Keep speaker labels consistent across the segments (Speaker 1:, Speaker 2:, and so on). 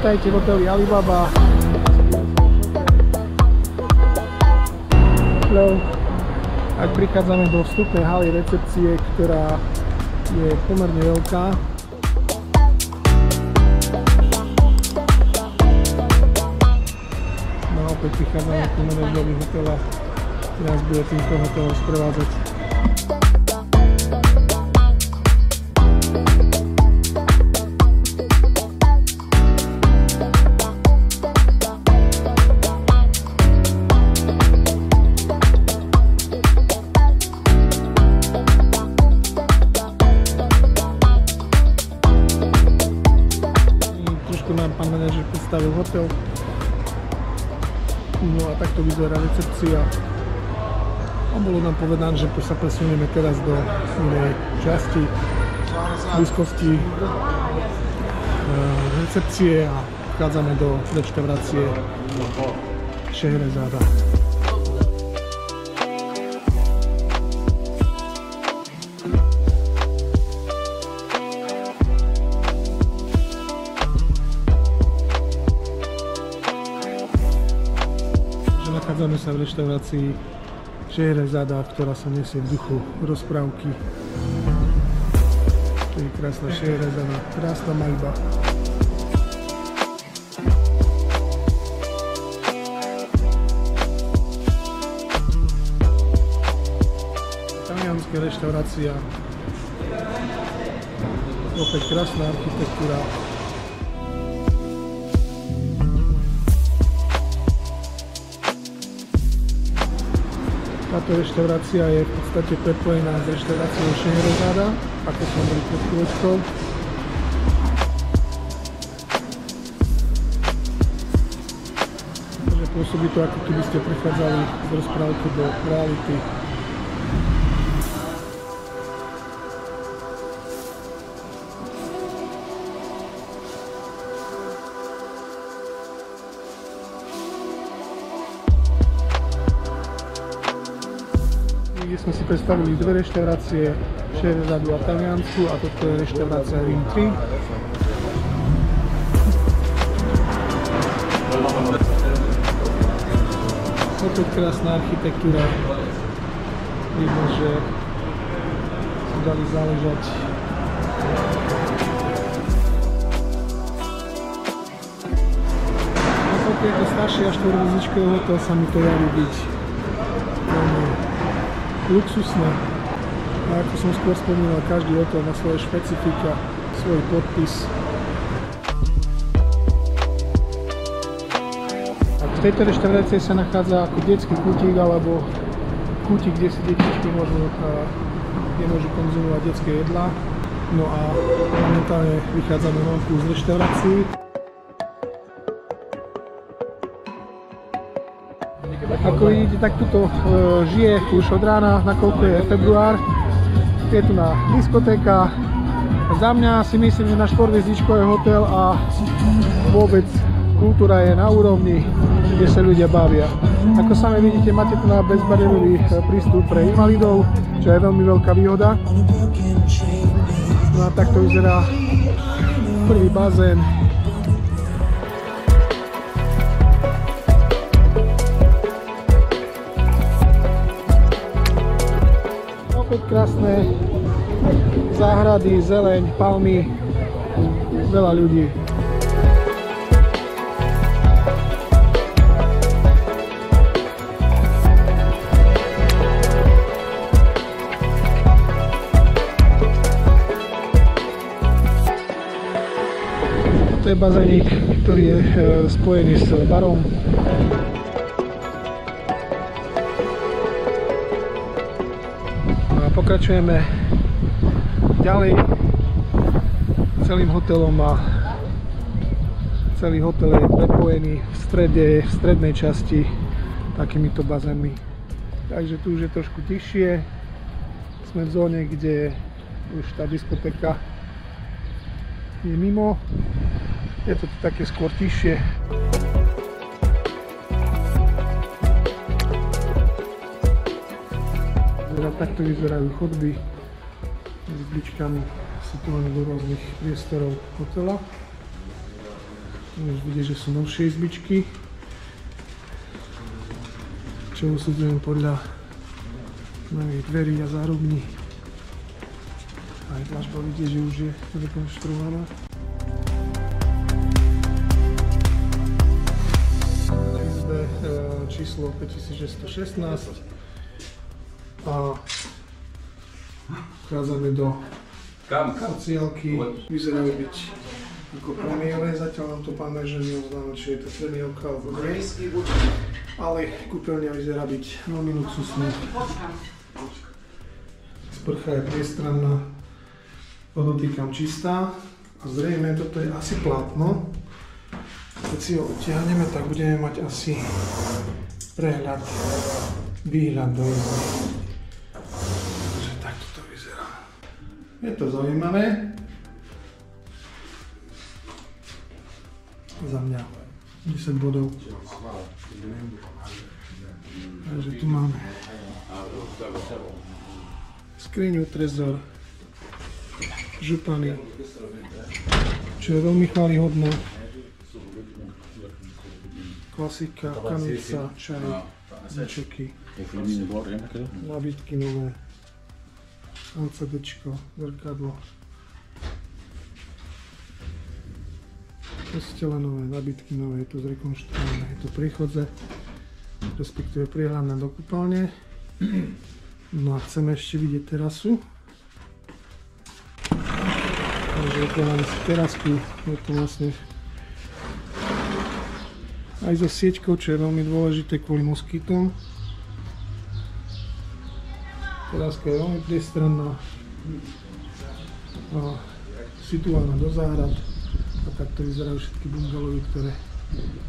Speaker 1: Vítajte v hoteli Alibaba. Ak prichádzame do vstupnej haly recepcie, ktorá je pomerne veľká. No a opäť prichádzame k manažerovi hotela, ktorý nás bude týmto hotelom sprevádzať. Nám pán manažer predstavil hotel. No a takto vyzerá recepcia. A bolo nám povedané, že sa presunieme teraz do inej časti blízkosti recepcie a vchádzame do reštaurácie Šehrezáda. Nachádzame sa v reštaurácii Šehrezáda, ktorá sa nesie v duchu rozprávky. To je krásna Šehrezáda, krásna maľba. Talianská reštaurácia. Opäť krásna architektúra. Táto reštaurácia je v podstate prepojená s reštauráciou Šehrezáda, ako som boli pred chvíľočkou. Takže pôsobí to, ako keby ste prechádzali z rozprávky do reality. Kde sme si predstavili dve reštaurácie, Šehrezádu a Taliansku, a toto je reštaurácia Rím 3. Opäť krásna architektúra. Vidno, že si dali záležať. Ako je to starší a štvorhviezdičkový hotel, sa mi to javí byť luxusné. A ako som skôr spomínal, každý hotel má svoje špecifika, svoj podpis. A v tejto reštaurácii sa nachádza ako detský kútik alebo kútik, kde si detičky môžu konzumovať detské jedlá. No a momentálne vychádzame vonku z reštaurácií. Ako vidíte, tak tuto žije už od rána, nakoľko je február. Je tu na diskotéka. Za mňa si myslím, že na štvorhviezdičkový hotel a vôbec kultúra je na úrovni, kde sa ľudia bavia. Ako sami vidíte, máte tu na bezbariérový prístup pre invalidov, čo je veľmi veľká výhoda. No a takto vyzerá prvý bazén. Krásne záhrady, zeleň, palmy, veľa ľudí. To je bazénik, ktorý je spojený s barom. Pokračujeme ďalej celým hotelom a celý hotel je prepojený v strednej časti takýmito bazénmi. Takže tu už je trošku tichšie. Sme v zóne, kde už tá diskotéka je mimo. Je to tu také skôr tichšie. Takto vyzerajú chodby s bličkami situované do rôznych priestorov hotela. Už vidíš, že sú novšie izbičky, čo usudzujem podľa nových dverí a zárubní. Aj dlažba vidíš, že už je rekonštruovaná. Na izbe číslo 5616 a vchádzame do parciálky. Vyzerajú byť ako premiové, zatiaľ nám to pán manažer neoznámil, či je to premiovka alebo nie. Ale kúpeľňa vyzerá byť veľmi luxusná. Sprcha je priestranná, podotýkam čistá a zrejme toto je asi plátno. Keď si ho odtiahneme, tak budeme mať asi prehľad, výhľad do izby. Takže takto to vyzerá. Je to zaujímavé. Za mňa 10 bodov. Takže tu máme skriňu, trezor, župany, čo je veľmi chválihodné. Klasika, kanica, čaj, čeky, nabídky nové, LCDčko, zrkadlo, postele nové, nabídky nové, je to zrekonštruované, je to príchodze, respektíve prihľadné do kúpeľne. No a chceme ešte vidieť terasu. Takže otvoríme si terasku, je to vlastne aj so sieťkou, čo je veľmi dôležité kvôli moskytom. Teraska je veľmi priestranná a situovaná do záhrad. A takto vyzerajú všetky bungalovy, ktoré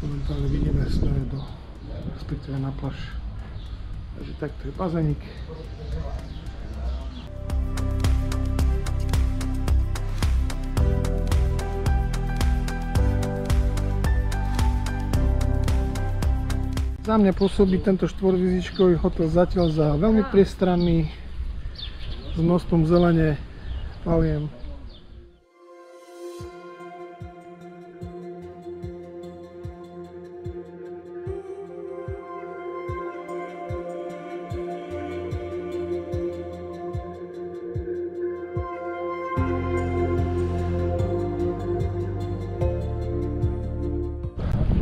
Speaker 1: momentálne vidíme smerom do, respektíve na pláž. Takže takto je bazénik. Za mňa pôsobí tento štvorhviezdičkový hotel zatiaľ za veľmi priestranný, s množstvom zelene, paliem.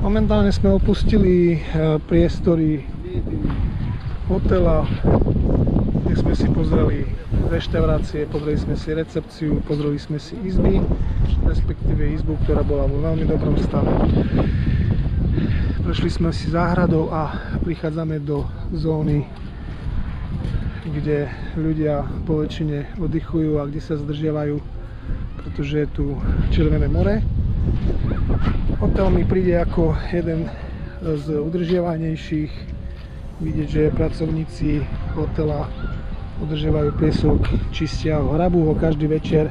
Speaker 1: Momentálne sme opustili priestory hotela, kde sme si pozreli reštaurácie, pozreli sme si recepciu, pozreli sme si izby, respektíve izbu, ktorá bola vo veľmi dobrom stave. Prešli sme si záhradou a prichádzame do zóny, kde ľudia po väčšine oddychujú a kde sa zdržiavajú, pretože je tu Červené more. Hotel mi príde ako jeden z udržiavanejších. Vidieť, že pracovníci hotela udržiavajú piesok, čistia ho, hrabú ho každý večer.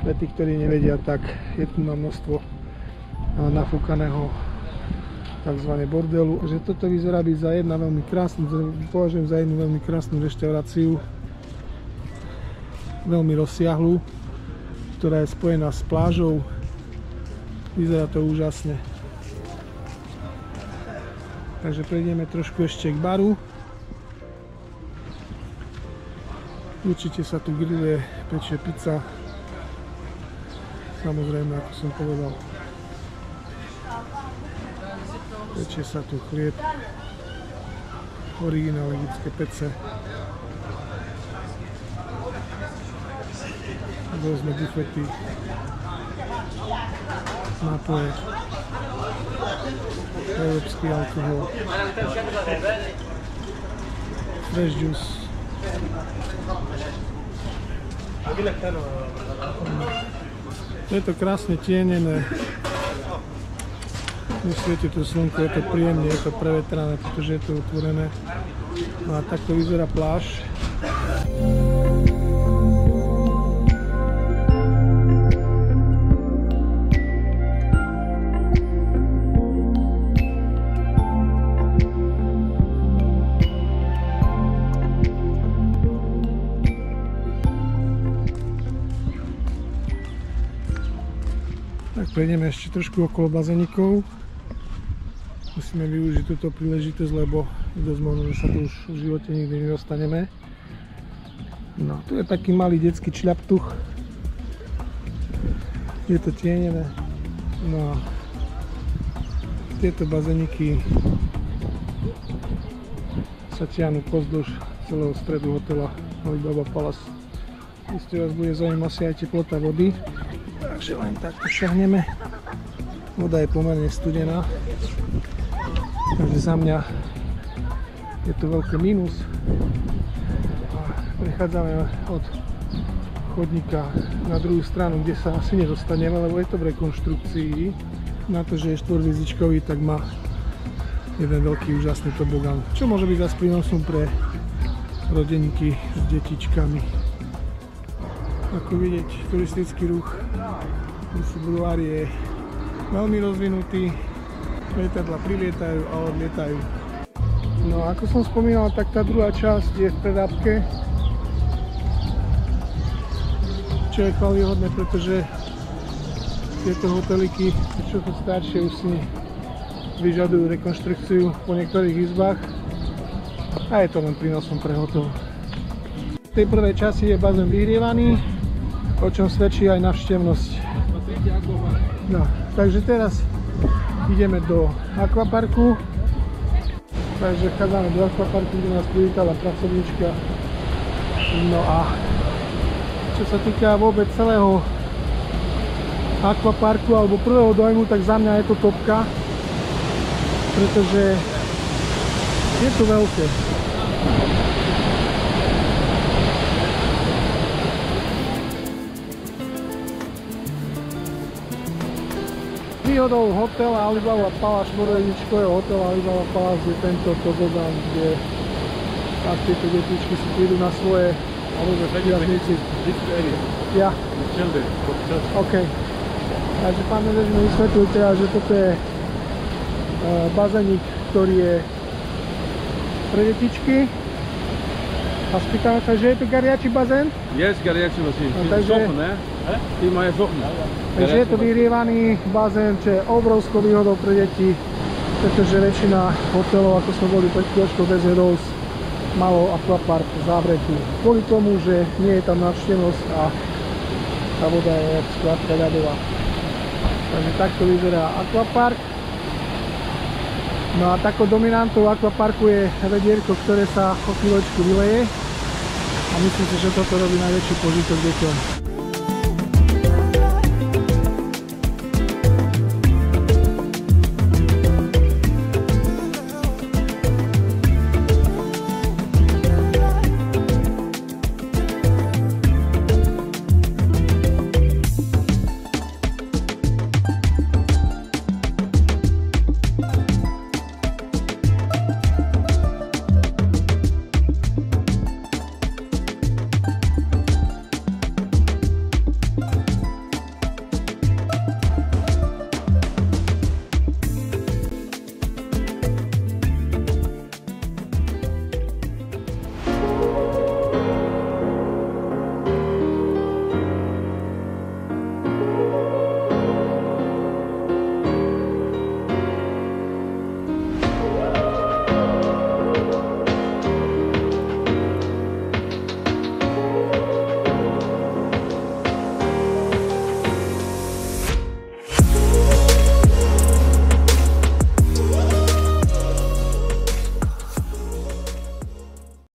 Speaker 1: Pre tých, ktorí nevedia, tak je tu na množstvo nafúkaného tzv. Bordelu. Že toto vyzerá byť za jedna veľmi krásnu, považujem za jednu veľmi krásnu reštauráciu, veľmi rozsiahlu, ktorá je spojená s plážou. Vyzerá to úžasne. Takže prejdeme trošku ešte k baru. Určite sa tu grilluje, pečie pizza. Samozrejme, ako som povedal. Pečie sa tu chlieb. Originál egyptské pece. Rôzne bufety. Nápoje, európsky alkohol, fresh juice. Je to krásne tienené, nesvieti tu slnko, je to príjemne, je to prevetrané, pretože je to otvorené. No a takto vyzerá pláž. Tak prejdeme ešte trošku okolo bazénikov. Musíme využiť túto príležitosť, lebo je dosť možno, že sa tu už v živote nikdy nedostaneme. No, tu je taký malý detský šľaptuch. Je to tieňené. No a tieto bazéniky sa tiahnu pozdĺž celého stredu hotela Alibaba Palace. Isté vás bude zaujímať asi aj teplota vody. Takže len takto šahneme. Voda je pomerne studená. Takže za mňa je to veľké mínus. A prechádzame od chodníka na druhú stranu, kde sa asi nedostaneme, lebo je to v rekonštrukcii. Na to, že je štvorhviezdičkový, tak má jeden veľký úžasný tobogán, čo môže byť zase prínosom pre rodenky s detičkami. Ako vidieť, turistický ruch v bulvári je veľmi rozvinutý. Lietadla prilietajú a odlietajú. No a ako som spomínal, tak tá druhá časť je v predábke, čo je chvályhodné, pretože tieto hoteliky, čo sú staršie, už si vyžadujú rekonštrukciu po niektorých izbách a je to len prínosom pre hotel. V tej prvej časti je bazén vyhrievaný, o čom svedčí aj návštevnosť. No, takže teraz ideme do akvaparku. Takže vchádzame do akvaparku, kde nás privítala pracovníčka. No a čo sa týka vôbec celého akvaparku alebo prvého dojmu, tak za mňa je to topka, pretože je to veľké. Výhodou hotela Alibaba Palace, štvorhviezdičkového hotela Alibaba Palace je tento tobogán, kde ak tieto detičky si prídu na svoje alebo priaznici. Ja. OK. Takže pán manažer mi vysvetlil teda, že toto je bazénik, ktorý je pre detičky. A spýtame sa, že je to gariaci bazén?
Speaker 2: Yes, gariaci bazén.
Speaker 1: Takže je to vyhrievaný bazén, čo je obrovskou výhodou pre deti, pretože väčšina hotelov, ako sme boli pred chvíľočkou bez Heroes, malo akvapark v zábreku. Kvôli tomu, že nie je tam návštevnosť a tá voda je skladka ľadová. Takže takto vyzerá akvapark. No a takou dominantou akvaparku je vedierko, ktoré sa o chvíľočku vyleje. A myslím si, že toto robí najväčší požitok deťom.